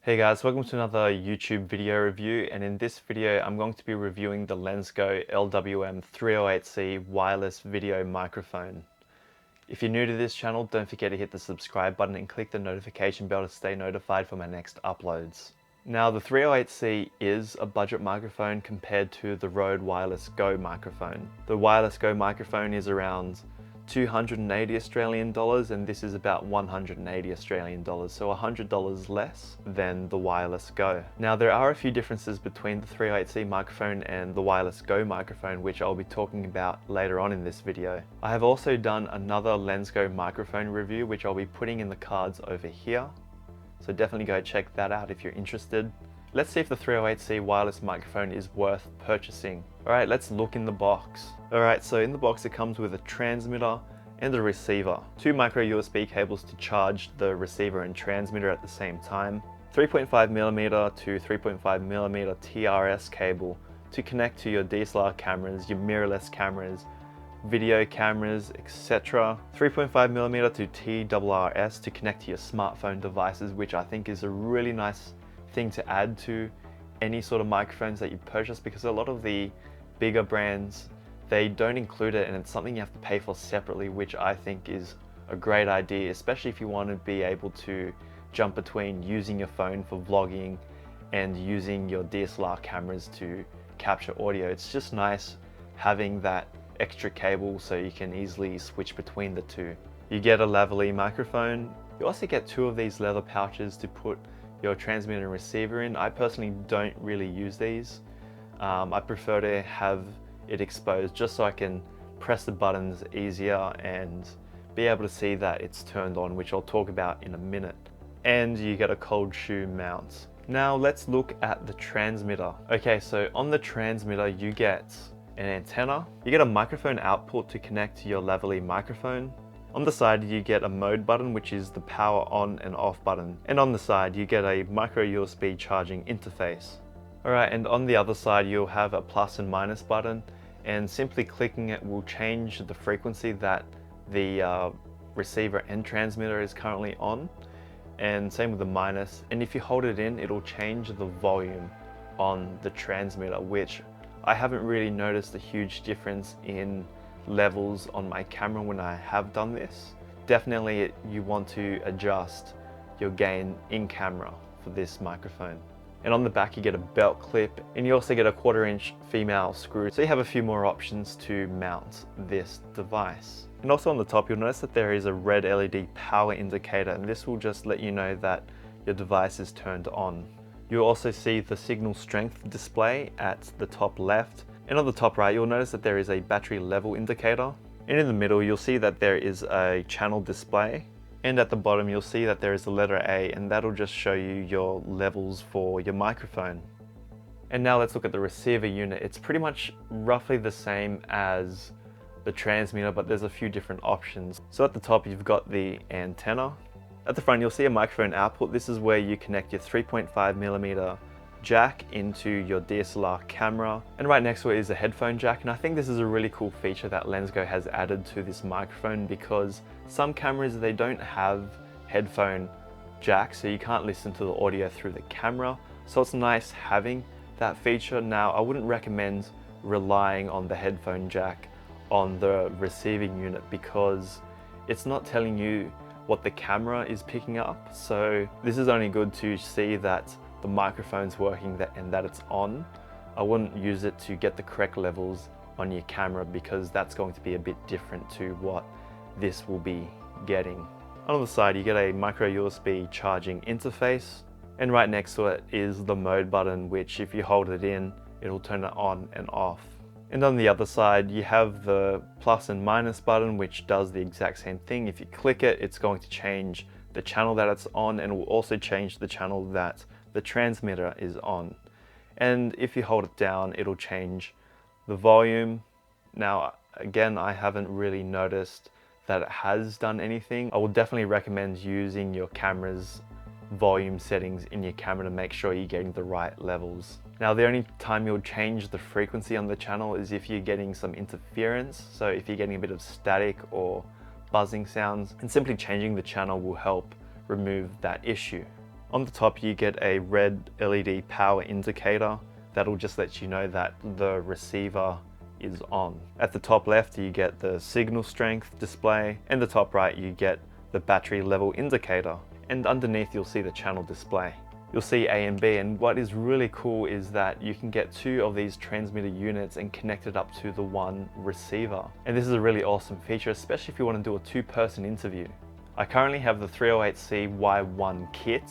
Hey guys, welcome to another YouTube video review, and in this video I'm going to be reviewing the Lensgo LWM 308c wireless video microphone. If you're new to this channel, don't forget to hit the subscribe button and click the notification bell to stay notified for my next uploads. Now the 308c is a budget microphone compared to the Rode Wireless Go microphone. The Wireless Go microphone is around 280 Australian dollars and this is about 180 Australian dollars, so $100 less than the Wireless Go. Now there are a few differences between the 308c microphone and the Wireless Go microphone, which I'll be talking about later on in this video. I have also done another Lensgo microphone review, which I'll be putting in the cards over here, so definitely go check that out if you're interested. Let's see if the 308c wireless microphone is worth purchasing. Alright, let's look in the box. Alright, so in the box it comes with a transmitter and a receiver. Two micro USB cables to charge the receiver and transmitter at the same time. 3.5mm to 3.5mm TRS cable to connect to your DSLR cameras, your mirrorless cameras, video cameras, etc. 3.5mm to TRS to connect to your smartphone devices, which I think is a really nice thing to add to any sort of microphones that you purchase, because a lot of the bigger brands, they don't include it and it's something you have to pay for separately, which I think is a great idea, especially if you want to be able to jump between using your phone for vlogging and using your DSLR cameras to capture audio. It's just nice having that extra cable so you can easily switch between the two. You get a lavalier microphone. You also get two of these leather pouches to put your transmitter and receiver in. I personally don't really use these. I prefer to have it exposed just so I can press the buttons easier and be able to see that it's turned on, which I'll talk about in a minute. And you get a cold shoe mount. Now let's look at the transmitter. Okay, so on the transmitter you get an antenna, you get a microphone output to connect to your lavalier microphone. On the side you get a mode button, which is the power on and off button, and on the side you get a micro USB charging interface. Alright, and on the other side you'll have a plus and minus button, and simply clicking it will change the frequency that the receiver and transmitter is currently on, and same with the minus. And if you hold it in, it'll change the volume on the transmitter, which I haven't really noticed a huge difference in levels on my camera when I have done this. Definitely you want to adjust your gain in camera for this microphone. And on the back you get a belt clip, and you also get a 1/4" female screw, so you have a few more options to mount this device. And also on the top you'll notice that there is a red LED power indicator, and this will just let you know that your device is turned on. You'll also see the signal strength display at the top left, and on the top right you'll notice that there is a battery level indicator, and in the middle you'll see that there is a channel display, and at the bottom you'll see that there is the letter A, and that'll just show you your levels for your microphone. And now let's look at the receiver unit. It's pretty much roughly the same as the transmitter, but there's a few different options. So at the top you've got the antenna. At the front you'll see a microphone output. This is where you connect your 3.5mm jack into your DSLR camera, and right next to it is a headphone jack. And I think this is a really cool feature that Lensgo has added to this microphone, because some cameras, they don't have headphone jack, so you can't listen to the audio through the camera, so it's nice having that feature. Now I wouldn't recommend relying on the headphone jack on the receiving unit, because it's not telling you what the camera is picking up, so this is only good to see that the microphone's working and that it's on. I wouldn't use it to get the correct levels on your camera, because that's going to be a bit different to what this will be getting. On the side you get a micro USB charging interface, and right next to it is the mode button, which if you hold it in, it'll turn it on and off. And on the other side you have the plus and minus button, which does the exact same thing. If you click it, it's going to change the channel that it's on, and will also change the channel that the transmitter is on. And if you hold it down, it'll change the volume. Now again, I haven't really noticed that it has done anything. I would definitely recommend using your camera's volume settings in your camera to make sure you're getting the right levels. Now the only time you'll change the frequency on the channel is if you're getting some interference, so if you're getting a bit of static or buzzing sounds, and simply changing the channel will help remove that issue. On the top you get a red LED power indicator that'll just let you know that the receiver is on. At the top left you get the signal strength display, and the top right you get the battery level indicator, and underneath you'll see the channel display. You'll see A and B, and what is really cool is that you can get 2 of these transmitter units and connect it up to the one receiver. And this is a really awesome feature, especially if you want to do a 2-person interview. I currently have the 308c Y1 kit,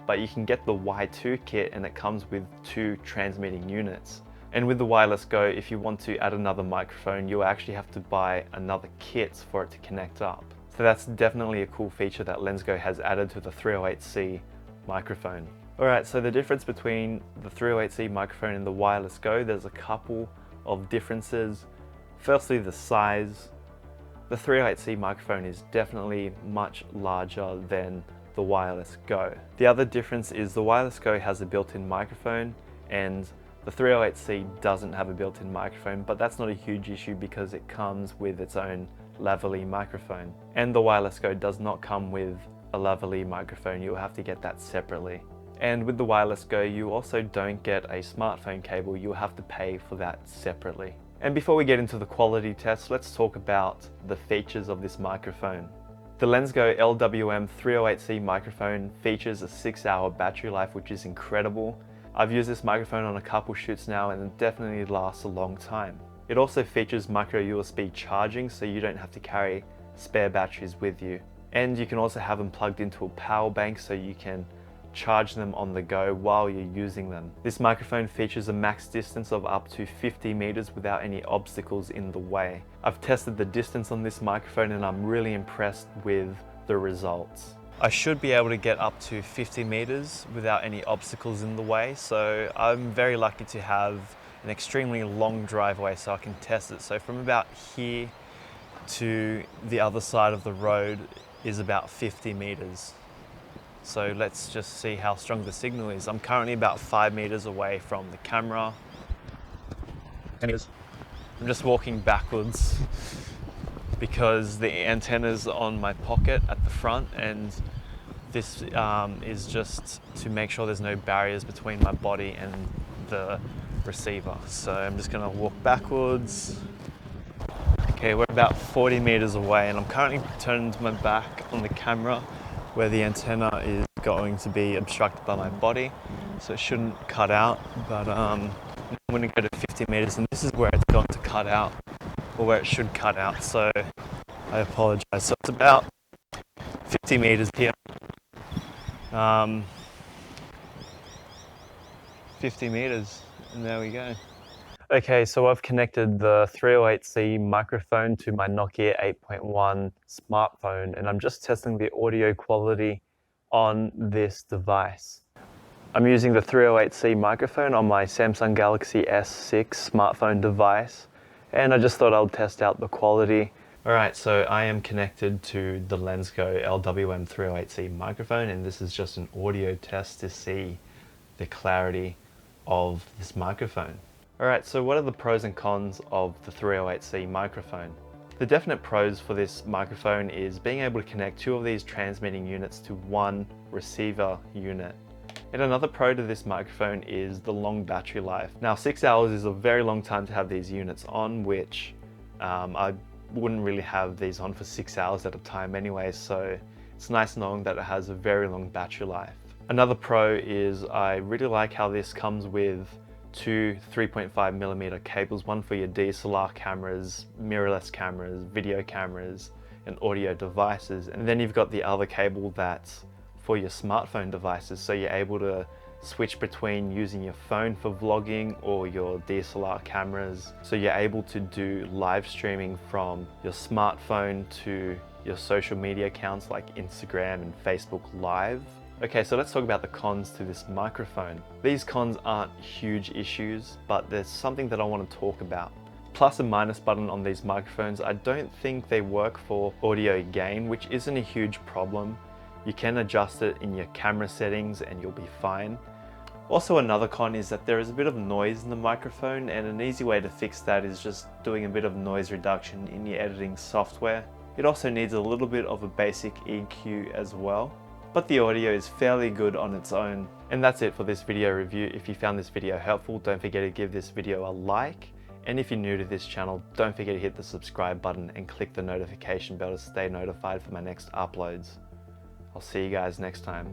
but you can get the Y2 kit and it comes with 2 transmitting units. And with the Wireless Go, if you want to add another microphone, you'll actually have to buy another kit for it to connect up. So that's definitely a cool feature that Lensgo has added to the 308c microphone. Alright, so the difference between the 308c microphone and the Wireless Go, there's a couple of differences. Firstly, the size. The 308c microphone is definitely much larger than the Wireless Go. The other difference is the Wireless Go has a built-in microphone and the 308c doesn't have a built-in microphone, but that's not a huge issue because it comes with its own Lavalier microphone. And the Wireless Go does not come with a Lavalier microphone, you'll have to get that separately. And with the Wireless Go, you also don't get a smartphone cable, you'll have to pay for that separately. And before we get into the quality test, let's talk about the features of this microphone. The Lensgo LWM 308c microphone features a 6-hour battery life, which is incredible. I've used this microphone on a couple shoots now and it definitely lasts a long time. It also features micro USB charging, so you don't have to carry spare batteries with you. And you can also have them plugged into a power bank so you can charge them on the go while you're using them. This microphone features a max distance of up to 50 meters without any obstacles in the way. I've tested the distance on this microphone and I'm really impressed with the results. I should be able to get up to 50 meters without any obstacles in the way, so I'm very lucky to have an extremely long driveway so I can test it. So from about here to the other side of the road is about 50 meters. So let's just see how strong the signal is. I'm currently about 5 meters away from the camera. I'm just walking backwards because the antenna's on my pocket at the front, and this is just to make sure there's no barriers between my body and the receiver. So I'm just gonna walk backwards. Okay, we're about 40 meters away and I'm currently turned my back on the camera where the antenna is going to be obstructed by my body, so it shouldn't cut out, but I'm going to go to 50 meters and this is where it's going to cut out, or where it should cut out, so I apologize. So it's about 50 meters here. 50 meters, and there we go. Okay, so I've connected the 308c microphone to my Nokia 8.1 smartphone, and I'm just testing the audio quality on this device. I'm using the 308c microphone on my Samsung Galaxy S6 smartphone device, and I just thought I'd test out the quality. Alright, so I am connected to the Lensgo LWM 308c microphone, and this is just an audio test to see the clarity of this microphone. Alright, so what are the pros and cons of the 308c microphone? The definite pros for this microphone is being able to connect 2 of these transmitting units to one receiver unit. And another pro to this microphone is the long battery life. Now 6 hours is a very long time to have these units on, which I wouldn't really have these on for 6 hours at a time anyway, so it's nice knowing that it has a very long battery life. Another pro is I really like how this comes with 2 3.5mm cables, one for your DSLR cameras, mirrorless cameras, video cameras, and audio devices. And then you've got the other cable that's for your smartphone devices, so you're able to switch between using your phone for vlogging or your DSLR cameras. So you're able to do live streaming from your smartphone to your social media accounts like Instagram and Facebook Live. Okay, so let's talk about the cons to this microphone. These cons aren't huge issues, but there's something that I want to talk about. Plus and minus button on these microphones, I don't think they work for audio gain, which isn't a huge problem. You can adjust it in your camera settings and you'll be fine. Also, another con is that there is a bit of noise in the microphone, and an easy way to fix that is just doing a bit of noise reduction in your editing software. It also needs a little bit of a basic EQ as well. but the audio is fairly good on its own. And that's it for this video review. If you found this video helpful, don't forget to give this video a like. And if you're new to this channel, don't forget to hit the subscribe button and click the notification bell to stay notified for my next uploads. I'll see you guys next time.